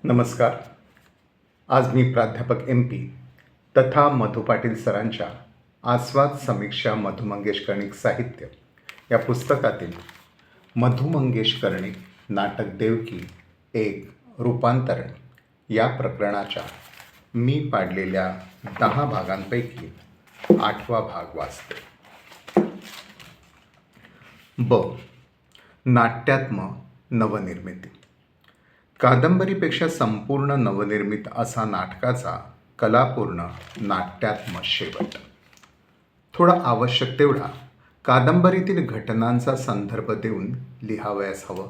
नमस्कार. आज मी प्राध्यापक MP तथा मधु पाटील सरांच्या आस्वाद समीक्षा मधु मंगेश कर्णिक साहित्य या पुस्तकातील मधु मंगेश कर्णिक नाटक देवकी एक रूपांतरण या प्रकरणाच्या मी पाडलेल्या 10 भागांपैकी 8वा भाग वाचते. ब. नाट्यात्म नवनिर्मिती. कादंबरीपेक्षा संपूर्ण नवनिर्मित असा नाटकाचा कलापूर्ण नाट्यात्म शेवट. थोडा आवश्यक तेवढा कादंबरीतील घटनांचा संदर्भ देऊन लिहावयास हवं.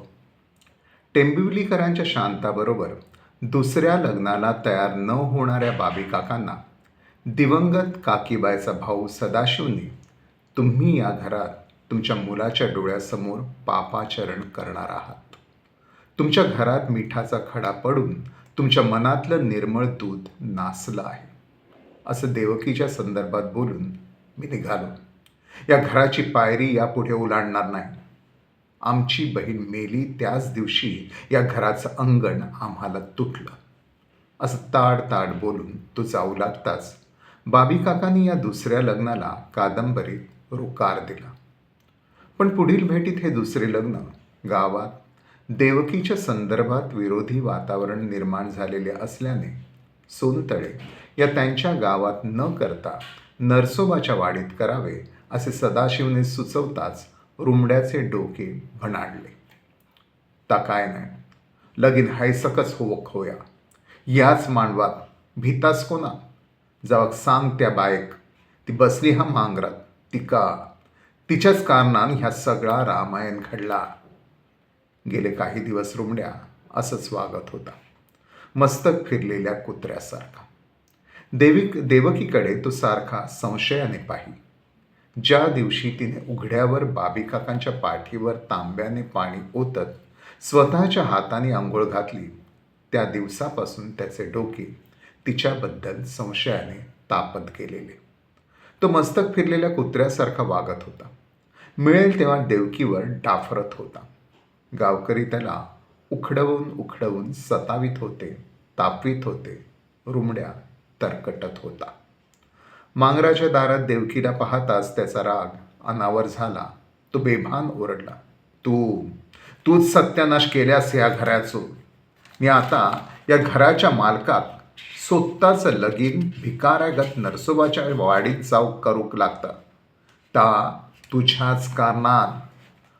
टेंबिवलीकरांच्या शांताबरोबर दुसऱ्या लग्नाला तयार न होणाऱ्या बाबी काकांना दिवंगत काकीबाईचा भाऊ सदाशिवने तुम्ही या घरात तुमच्या मुलाच्या डोळ्यासमोर पापाचरण करणार आहात. तुमच्या घरात मिठाचा खडा पडून तुमच्या मनातलं निर्मळ दूध नासलं आहे असं देवकीच्या संदर्भात बोलून मी निघालो. या घराची पायरी यापुढे ओलांडणार नाही. आमची बहीण मेली त्याच दिवशी या घराचं अंगण आम्हाला तुटलं असं ताड बोलून तो जाऊ लागताच बाबी काकांनी या दुसऱ्या लग्नाला कादंबरीत रुकार दिला. पण पुढील भेटीत हे दुसरे लग्न गावात देवकीच्या संदर्भात विरोधी वातावरण निर्माण झालेले असल्याने सोनतळे या त्यांच्या गावात न करता नरसोबाच्या वाडीत करावे असे सदाशिवने सुचवताच रुमड्याचे डोके भणाडले. ता काय नाही, लगीन हायसकच होया. याच मांडवात भीतास कोणा? जावक सांग त्या बायक ती बसली हा मांगरात तिच्याच कारणान ह्या सगळा रामायण घडला. गेले काही दिवस रुमड्या असंच वागत होता, मस्तक फिरलेल्या कुत्र्यासारखा. देवकीकडे तो सारखा संशयाने पाही. ज्या दिवशी तिने उघड्यावर बाबी काकांच्या पाठीवर तांब्याने पाणी ओतत स्वतःच्या हाताने आंघोळ घातली त्या दिवसापासून त्याचे डोके तिच्याबद्दल संशयाने तापत गेलेले. तो मस्तक फिरलेल्या कुत्र्यासारखा वागत होता. मिळेल तेव्हा देवकीवर डाफरत होता. गावकरी त्याला उखडवून सतावित होते, तापवित होते. रुमड्या तरकटत होता. मांगराच्या दारात देवकीला पाहताच त्याचा राग अनावर झाला. तो बेभान ओरडला, तूच सत्यानाश केल्यास या घराचो. मी आता या घराच्या मालकाक स्वतःचं लगीन भिकाऱ्यागत नरसोबाच्या वाडीत जाऊ करूक लागतं. ता तुझ्याच कारणात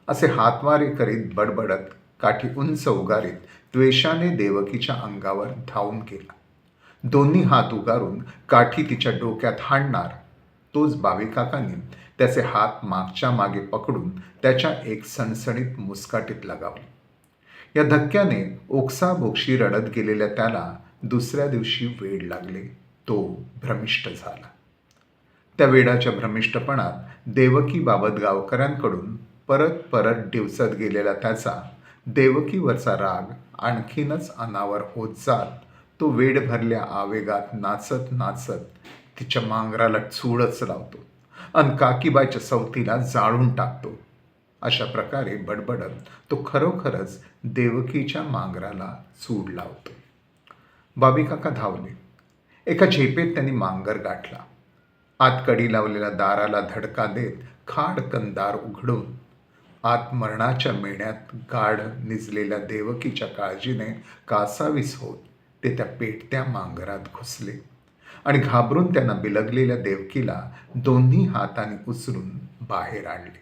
असे हातवारे करीत बडबडत काठी उंच उगारीत द्वेषाने देवकीच्या अंगावर धावून गेला. दोन्ही हात उगारून काठी तिच्या डोक्यात हाणणार तोच बाबी काकांनी त्याचे हात मागच्या मागे पकडून त्याच्या एक सणसणीत मुस्काटीत लगावले. या धक्क्याने ओक्साबोक्षी रडत गेलेल्या त्याला दुसऱ्या दिवशी वेड लागले. तो भ्रमिष्ट झाला. त्या वेडाच्या भ्रमिष्टपणात देवकीबाबत गावकऱ्यांकडून परत डिवचत गेलेला त्याचा देवकीवरचा राग आणखीनच अनावर होत जात तो वेड भरल्या आवेगात नाचत तिच्या मांगराला चूडच लावतो अन काकीबाईच्या सवतीला जाळून टाकतो. अशा प्रकारे बडबडत तो खरोखरच देवकीच्या मांगराला चूड लावतो. बाबी काका धावले. एका झेपेत त्यांनी मांगर गाठला. आत कडी लावलेल्या दाराला धडका देत खाडकन दार उघडून आत मरणाच्या मेण्यात गाढ निजलेल्या देवकीच्या काळजीने कासावीस होत ते त्या पेटत्या मांगरात घुसले आणि घाबरून त्यांना बिलगलेल्या देवकीला दोन्ही हाताने उचलून बाहेर आणले.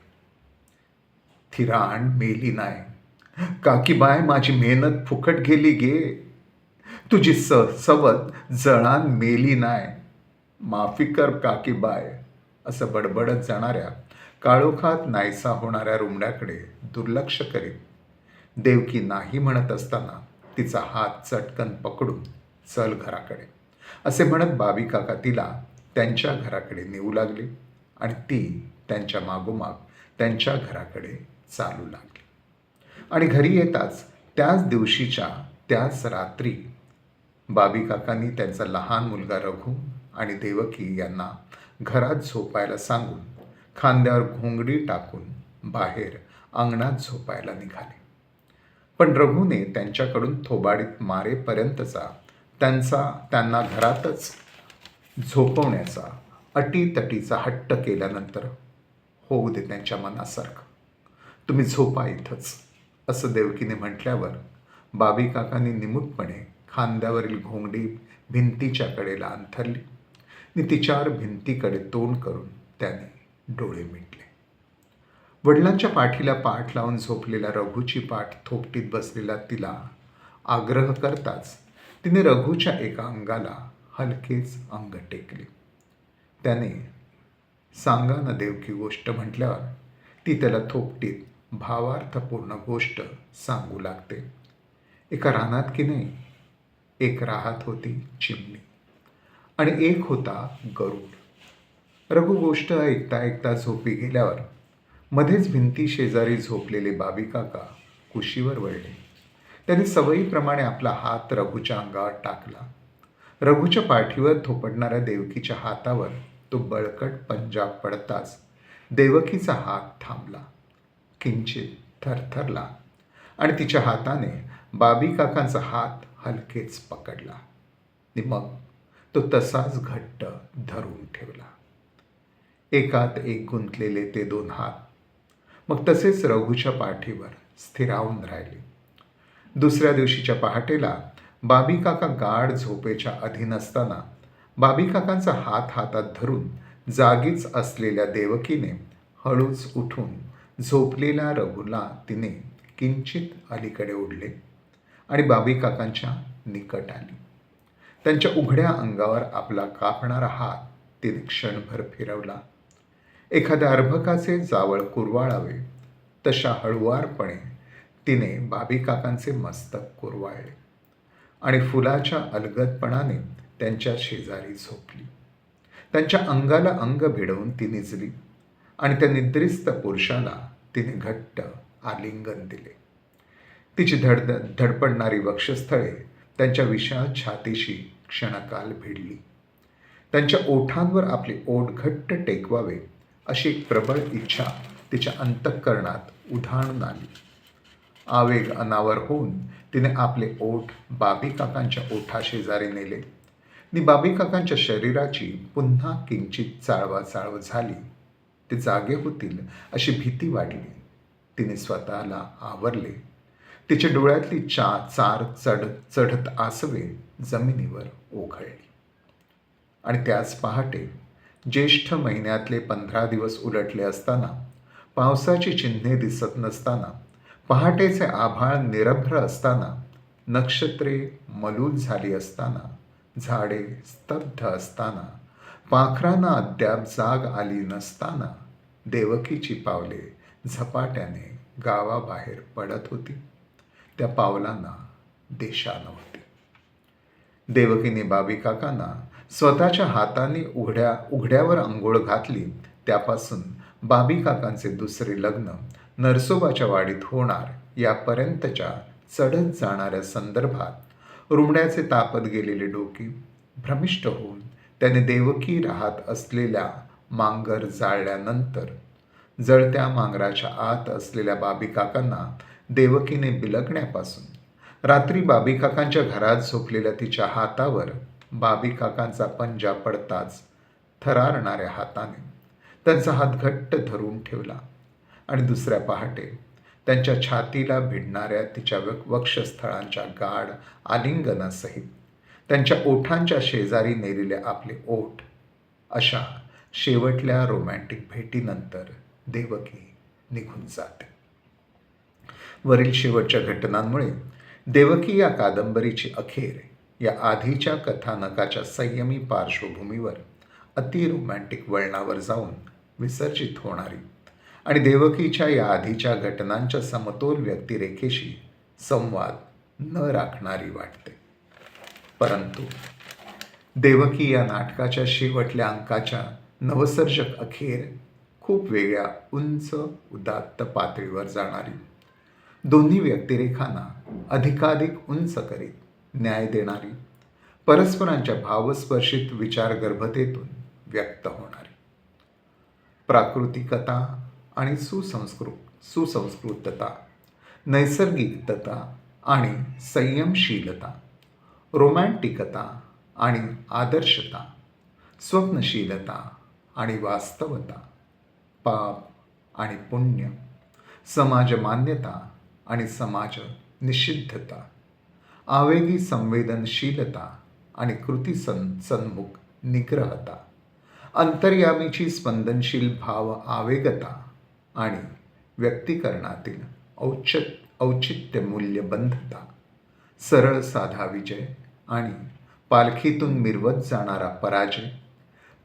ती राण मेली नाही. काकीबाय, माझी मेहनत फुकट गेली गे. तुझी सवत जळान मेली नाही. माफी कर काकीबाय असं बडबडत जाणाऱ्या काळोखात नाहीसा होणाऱ्या रुमड्याकडे दुर्लक्ष करीत देवकी नाही म्हणत असताना तिचा हात चटकन पकडून चल घराकडे असे म्हणत बाबी काका तिला त्यांच्या घराकडे नेऊ लागले आणि ती त्यांच्या मागोमाग त्यांच्या घराकडे चालू लागली. आणि घरी येताच त्याच दिवशीच्या त्याच रात्री बाबी काकांनी त्यांचा लहान मुलगा रघु आणि देवकी यांना घरात झोपायला सांगून खांद्यावर घोंगडी टाकून बाहेर अंगणात झोपायला निघाले. पण रघुने त्यांच्याकडून थोबाडीत मारेपर्यंतचा त्यांना घरातच झोपवण्याचा अटीतटीचा हट्ट केल्यानंतर होऊ दे त्यांच्या मनासारखं, तुम्ही झोपा इथंच, असं देवकीने म्हटल्यावर बाबी काकांनी निमूटपणे खांद्यावरील घोंगडी भिंतीच्या कडेला अंथरली आणि तिच्यावर भिंतीकडे तोंड करून त्याने डोळे मिटले. वडिलांच्या पाठीला पाठ लावून झोपलेल्या रघुची पाठ थोपटीत बसलेला तिला आग्रह करताच तिने रघुच्या एका अंगाला हलकेच अंग टेकले. त्याने सांगा ना देवकी गोष्ट म्हटल्यावर ती त्याला थोपटीत भावार्थपूर्ण गोष्ट सांगू लागते. एका रानात की नाही, एक राहत होती चिमणी आणि एक होता गरुड. रघु गोष्ट ऐकता ऐकता झोपी गेल्यावर मध्येच भिंती शेजारी झोपलेले बाबी काका कुशीवर वळले. त्यांनी सवयीप्रमाणे आपला हात रघुच्या अंगावर टाकला. रघुच्या पाठीवर थोपडणाऱ्या देवकीच्या हातावर तो बळकट पंजा पडताच देवकीचा हात थांबला, किंचित थरथरला आणि तिच्या हाताने बाबी काकांचा हात हलकेच पकडला आणि मग तो तसाच घट्ट धरून ठेवला. एकात एक गुंतलेले ते दोन हात मग तसेच रघुच्या पाठीवर स्थिरावून राहिले. दुसऱ्या दिवशीच्या पहाटेला बाबी काका गाढ झोपेच्या अधीन असताना बाबी काकांचा हात हातात धरून जागीच असलेल्या देवकीने हळूच उठून झोपलेल्या रघुला तिने किंचित अलीकडे ओढले आणि बाबी काकांच्या निकट आली. त्यांच्या उघड्या अंगावर आपला कापणारा हात तिने क्षणभर फिरवला. एखाद्या अर्भकाचे जावळ कुरवाळावे तशा हळुवारपणे तिने बाबी काकांचे मस्तक कुरवाळले आणि फुलाच्या अलगदपणाने त्यांच्या शेजारी झोपली. त्यांच्या अंगाला अंग भिडवून ती निजली आणि त्या निद्रिस्त पुरुषाला तिने घट्ट आलिंगन दिले. तिची धडपडणारी वक्षस्थळे त्यांच्या विशाल छातीशी क्षणकाल भिडली. त्यांच्या ओठांवर आपले ओठ घट्ट टेकवावे अशी एक प्रबळ इच्छा तिच्या अंतःकरणात उधाणून आली. आवेग अनावर होऊन तिने आपले ओठ बाबी काकांच्या ओठाशेजारी नेले आणि बाबी काकांच्या शरीराची पुन्हा किंचित चाळवाचाळव झाली. ते जागे होतील अशी भीती वाढली. तिने स्वतःला आवरले. तिच्या डोळ्यातली चार चढत आसवे जमिनीवर ओघळली. आणि त्याच पहाटे ज्येष्ठ महिन्यातले 15 दिवस उलटले असताना, पावसाची चिन्हे दिसत नसताना, पहाटेचे आभाळ निरभ्र असताना, नक्षत्रे मलूल झाली असताना, झाडे स्तब्ध असताना, पाखरांना अद्याप जाग आली नसताना देवकीची पावले झपाट्याने गावाबाहेर पडत होती. त्या पावलांना दिशा नव्हती. देवकीने बाबी काकांना स्वतःच्या हाताने उघड्यावर अंघोळ घातली. त्यापासून बाबी काकांचे दुसरे लग्न नरसोबाच्या वाडीत होणार यापर्यंतच्या चढत जाणाऱ्या संदर्भात रुमण्याचे तापत गेलेले डोके भ्रमिष्ट होऊन त्याने देवकी राहत असलेल्या मांगर जाळल्यानंतर जळत्या मांगराच्या आत असलेल्या बाबी काकांना देवकीने बिलगण्यापासून रात्री बाबी काकांच्या घरात झोपलेल्या तिच्या हातावर बाबी काकांचा पंजा पडताच थरारणाऱ्या हाताने त्यांचा हात घट्ट धरून ठेवला आणि दुसऱ्या पहाटे त्यांच्या छातीला भिडणाऱ्या तिच्या वक्षस्थळांच्या गाढ आलिंगनासहित त्यांच्या ओठांच्या शेजारी नेलेले आपले ओठ, अशा शेवटल्या रोमॅन्टिक भेटीनंतर देवकी निघून जाते. वरील शेवटच्या घटनांमुळे देवकी या कादंबरीची अखेर या आधीच्या कथानकाच्या संयमी पार्श्वभूमीवर अति रोमॅन्टिक वळणावर जाऊन विसर्जित होणारी आणि देवकीच्या या आधीच्या घटनांच्या समतोल व्यक्तिरेखेशी संवाद न राखणारी वाटते. परंतु देवकी या नाटकाच्या शेवटल्या अंकाच्या नवसर्जक अखेर खूप वेगळ्या उंच उदात्त पातळीवर जाणारी, दोन्ही व्यक्तिरेखांना अधिकाधिक उंच करीत न्याय देणारी, परस्परांच्या भावस्पर्शित विचारगर्भतेतून व्यक्त होणारी, प्राकृतिकता आणि सुसंस्कृतता नैसर्गिकता आणि संयमशीलता, रोमॅन्टिकता आणि आदर्शता, स्वप्नशीलता आणि वास्तवता, पाप आणि पुण्य, समाज मान्यता आणि समाज निषिद्धता, आवेगी संवेदनशीलता आणि कृती सन्मुख निग्रहता, अंतर्यामीची स्पंदनशील भाव आवेगता आणि व्यक्तीकरणातील औचित्यमूल्यबद्धता, सरळ साधा विजय आणि पालखीतून मिरवत जाणारा पराजय,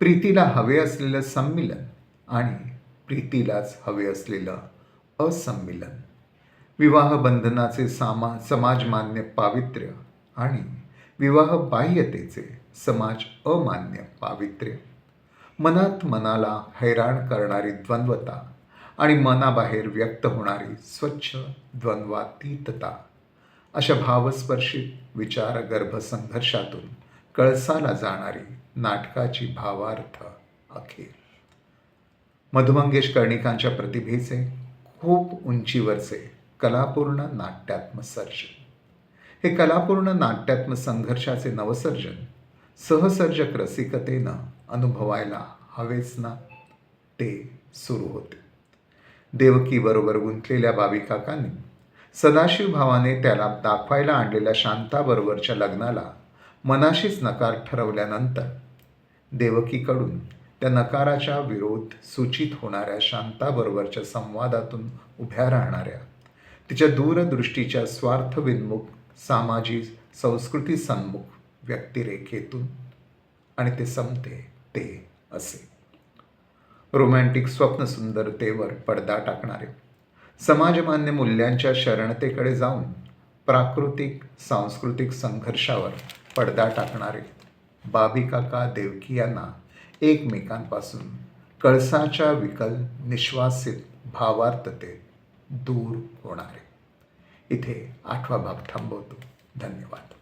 प्रीतीला हवे असलेलं संमिलन आणि प्रीतीलाच हवे असलेलं असंमिलन, विवाह बंधनाचे समाजमान्य पावित्र्य आणि विवाह बाह्यतेचे समाज अमान्य पावित्र्य, मनात मनाला हैराण करणारी द्वंद्वता आणि मनाबाहेर व्यक्त होणारी स्वच्छ द्वंद्वातीतता, अशा भावस्पर्शित विचारगर्भ संघर्षातून कळसाला जाणारी नाटकाची भावार्थ अखेर. मधु मंगेश कर्णिकांच्या प्रतिभेचे खूप उंचीवरचे कलापूर्ण नाट्यात्म सर्जन. हे कलापूर्ण नाट्यात्म संघर्षाचे नवसर्जन सहसर्जक रसिकतेनं अनुभवायला हवेच ना, ते सुरू होते. देवकीबरोबर गुंतलेल्या बाबीकाकांनी सदाशिव भावाने त्याला दाखवायला आणलेल्या शांताबरोबरच्या लग्नाला मनाशीच नकार ठरवल्यानंतर देवकीकडून त्या नकाराच्या विरोध सूचित होणाऱ्या शांताबरोबरच्या संवादातून उभ्या राहणाऱ्या, तिच्या दूरदृष्टीच्या स्वार्थविन्मुख सामाजिक संस्कृती सन्मुख व्यक्तिरेखेतून, आणि ते संपते ते असे. रोमॅन्टिक स्वप्नसुंदरतेवर पडदा टाकणारे, समाजमान्य मूल्यांच्या शरणतेकडे जाऊन प्राकृतिक सांस्कृतिक संघर्षावर पडदा टाकणारे बाबीकाका देवकी यांना एकमेकांपासून कळसाच्या विकल निश्वासित भावार्थतेत दूर होणारे. इथे 8वा भाग थांबवतो. धन्यवाद.